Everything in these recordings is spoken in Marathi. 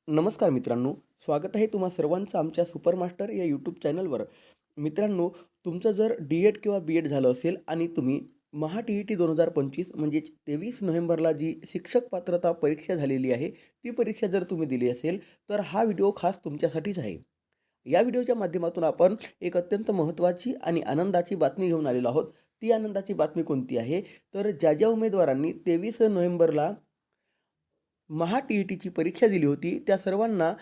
नमस्कार मित्रांनो, स्वागत आहे तुम्हा सर्वांचं आमच्या सुपरमास्टर या यूट्यूब चॅनलवर. मित्रांनो, तुमचं जर डी-एड किंवा बी-एड झालं असेल आणि तुम्ही महा-टी-ई-टी 2025 म्हणजेच 23 नोव्हेंबरला जी शिक्षक पात्रता परीक्षा झालेली आहे, ती परीक्षा जर तुम्ही दिली असेल, तर हा व्हिडिओ खास तुमच्यासाठीच आहे. या व्हिडिओच्या माध्यमातून आपण एक अत्यंत महत्त्वाची आणि आनंदाची बातमी घेऊन आलेलो आहोत. ती आनंदाची बातमी कोणती आहे? तर ज्या उमेदवारांनी 23 नोव्हेंबरला महा-टी-ई-टीची परीक्षा दिली होती, त्या सर्वांना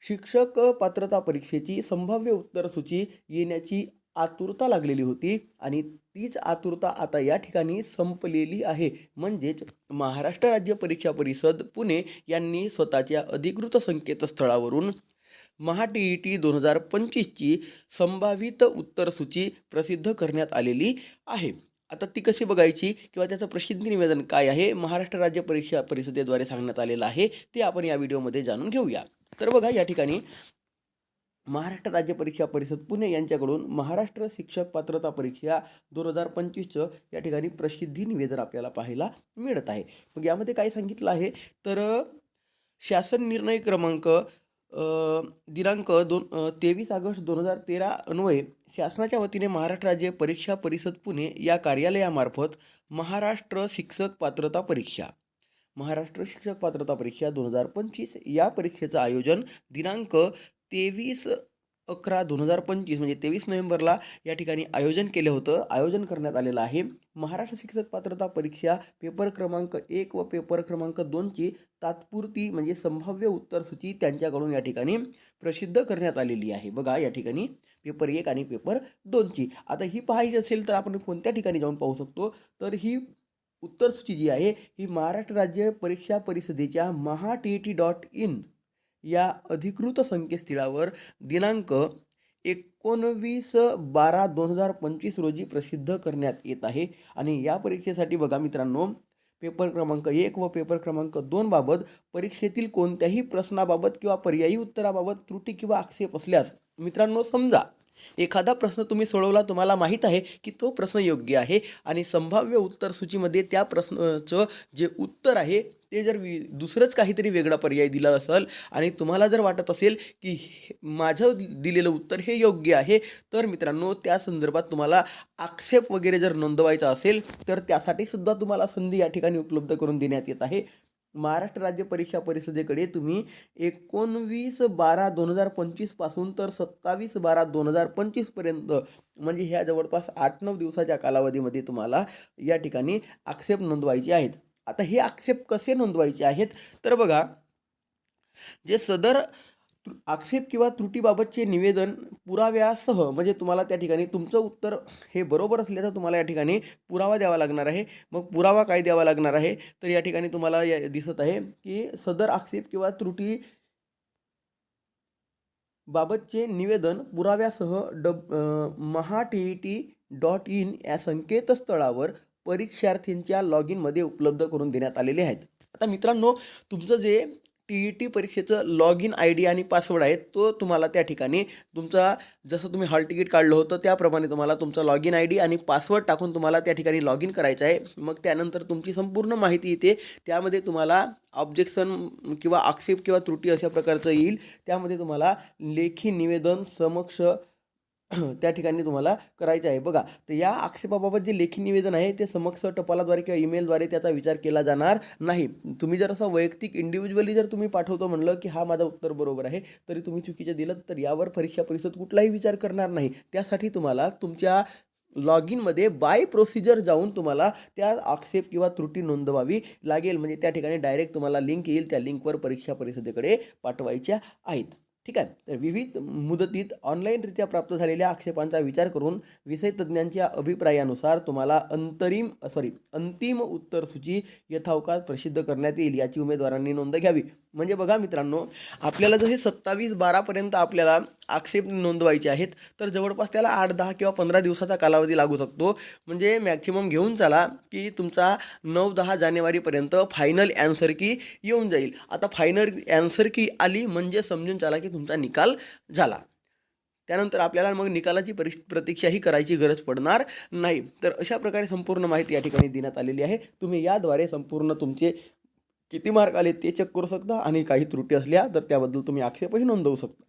शिक्षक पात्रता परीक्षेची संभाव्य उत्तरसूची येण्याची आतुरता लागलेली होती आणि तीच आतुरता आता या ठिकाणी संपलेली आहे. म्हणजेच महाराष्ट्र राज्य परीक्षा परिषद पुणे यांनी स्वतःच्या अधिकृत संकेतस्थळावरून महा-टी-ई-टी 2025ची संभावित उत्तरसूची प्रसिद्ध करण्यात आलेली आहे. आता ती कशी बघायची किंवा त्याचं प्रसिद्धी निवेदन काय आहे, महाराष्ट्र राज्य परीक्षा परिषदेद्वारे सांगण्यात आलेलं आहे, ते आपण या व्हिडिओमध्ये जाणून घेऊया. तर बघा या ठिकाणी महाराष्ट्र राज्य परीक्षा परिषद पुणे यांच्याकडून महाराष्ट्र शिक्षक पात्रता परीक्षा 2025चं या ठिकाणी प्रसिद्धी निवेदन आपल्याला पाहायला मिळत आहे. मग यामध्ये काय सांगितलं आहे, तर शासन निर्णय क्रमांक दिनांक 23 ऑगस्ट 2013 अन्वये शासनाच्या वतीने महाराष्ट्र राज्य परीक्षा परिषद पुणे या कार्यालयामार्फत महाराष्ट्र शिक्षक पात्रता परीक्षा 2025 या परीक्षेचं आयोजन दिनांक 23/11/2025 म्हणजे 23 नोव्हेंबरला या ठिकाणी आयोजन करण्यात आलेलं आहे. महाराष्ट्र शिक्षक पात्रता परीक्षा पेपर क्रमांक 1 व पेपर क्रमांक 2ची तात्पुरती म्हणजे संभाव्य उत्तरसूची त्यांच्याकडून या ठिकाणी प्रसिद्ध करण्यात आलेली आहे. बघा या ठिकाणी पेपर 1 आणि पेपर 2ची. आता ही पाहायची असेल तर आपण कोणत्या ठिकाणी जाऊन पाहू शकतो, तर ही उत्तरसूची जी आहे ही महाराष्ट्र राज्य परीक्षा परिषदेच्या maha-tti.in या अधिकृत संकेतस्थळावर दिनांक 19/12/2025 रोजी प्रसिद्ध करण्यात येत आहे. आणि या परीक्षेसाठी बघा मित्रांनो, पेपर क्रमांक 1 व पेपर क्रमांक 2 बाबत परीक्षेतील कोणत्याही प्रश्नाबाबत किंवा पर्यायी उत्तराबाबत त्रुटी किंवा आक्षेप असल्यास मित्रांनो, समजा एखादा प्रश्न तुम्ही सोडवला, तुम्हाला माहीत आहे की तो प्रश्न योग्य आहे आणि संभाव्य उत्तरसूचीमध्ये त्या प्रश्नाचं जे उत्तर आहे ते जर दुसरंच काहीतरी वेगळा पर्याय दिला असेल आणि तुम्हाला जर वाटत असेल की माझं दिलेलं उत्तर हे योग्य आहे, तर मित्रांनो त्या संदर्भात तुम्हाला आक्षेप वगैरे जर नोंदवायचा असेल, तर त्यासाठी सुद्धा तुम्हाला संधी या ठिकाणी उपलब्ध करून देण्यात येत आहे. महाराष्ट्र राज्य परीक्षा परिषदेकडे तुम्ही 19/12/2025 पासून तर 27/12/2025 पर्यंत म्हणजे ह्या जवळपास 8-9 दिवसाच्या कालावधीमध्ये तुम्हाला या ठिकाणी आक्षेप नोंदवायचे आहेत. आता हे आक्षेप कसे नोंदवायचे आहेत, तर बघा जे सदर आक्षेप किंवा त्रुटीबाबतचे निवेदन पुराव्यासह म्हणजे तुम्हाला त्या ठिकाणी तुमचं उत्तर हे बरोबर असल्याचं तुम्हाला या ठिकाणी पुरावा द्यावा लागणार आहे. मग पुरावा काय द्यावा लागणार आहे, तर या ठिकाणी तुम्हाला दिसत आहे की सदर आक्षेप किंवा त्रुटी बाबतचे निवेदन पुराव्यासह maha-tti.in या संकेतस्थळावर परीक्षार्थींच्या लॉगिनमध्ये उपलब्ध करून देण्यात आलेले आहेत. आता मित्रांनो, तुमचं जे टी-ई-टी परीक्षेचं लॉगिन आय-डी आणि पासवर्ड आहे, तो तुम्हाला त्या ठिकाणी तुमचा जसं तुम्ही हॉल तिकीट काढलं होतं त्याप्रमाणे तुम्हाला तुमचा लॉगिन आय-डी आणि पासवर्ड टाकून तुम्हाला त्या ठिकाणी लॉगिन करायचं आहे. मग त्यानंतर तुमची संपूर्ण माहिती येते. त्यामध्ये तुम्हाला ऑब्जेक्शन किंवा आक्षेप किंवा त्रुटी अशा प्रकारचं येईल. त्यामध्ये तुम्हाला लेखी निवेदन समक्ष त्या ठिकाणी तुम्हाला करायचं आहे. बघा, तर या आक्षेपाबाबत जे लेखी निवेदन आहे ते समक्ष टपालाद्वारे किंवा ईमेलद्वारे त्याचा विचार केला जाणार नाही. तुम्ही जर असं वैयक्तिक इंडिव्हिज्युअली जर तुम्ही पाठवतो म्हणलं की हा माझं उत्तर बरोबर आहे, तरी तुम्ही चुकीचं दिलं तर यावर परीक्षा परिषद कुठलाही विचार करणार नाही. त्यासाठी तुम्हाला तुमच्या लॉगिनमध्ये बाय प्रोसिजर जाऊन तुम्हाला त्या आक्षेप किंवा त्रुटी नोंदवावी लागेल. म्हणजे त्या ठिकाणी डायरेक्ट तुम्हाला लिंक येईल, त्या लिंकवर परीक्षा परिषदेकडे पाठवायच्या आहेत. ठीक आहे. तर विविध मुदतीत ऑनलाईनरित्या प्राप्त झालेल्या आक्षेपांचा विचार करून विषय तज्ज्ञांच्या अभिप्रायानुसार तुम्हाला अंतिम उत्तरसूची यथावकाश प्रसिद्ध करण्यात येईल, याची उमेदवारांनी नोंद घ्यावी. म्हणजे बघा मित्रांनो, आपल्याला जर हे 27/12 आपल्याला आक्षेप नोंदवायचे आहेत, तर जवळपास त्याला 8, 10 किंवा 15 दिवसाचा कालावधी लागू शकतो. म्हणजे मॅक्झिमम घेऊन चाला की तुमचा 9-10 जानेवारीपर्यंत फायनल ॲन्सर की येऊन जाईल. आता फायनल ॲन्सर की आली म्हणजे समजून चाला की तुमचा निकाल झाला. त्यानंतर आपल्याला मग निकालाची प्रतीक्षाही करायची गरज पडणार नाही. तर अशा प्रकारे संपूर्ण माहिती या ठिकाणी देण्यात आलेली आहे. तुम्ही याद्वारे संपूर्ण तुमचे किती मार्क आले ते चेक करू शकता आणि काही त्रुटी असल्या तर त्याबद्दल तुम्ही आक्षेपही नोंदवू शकता.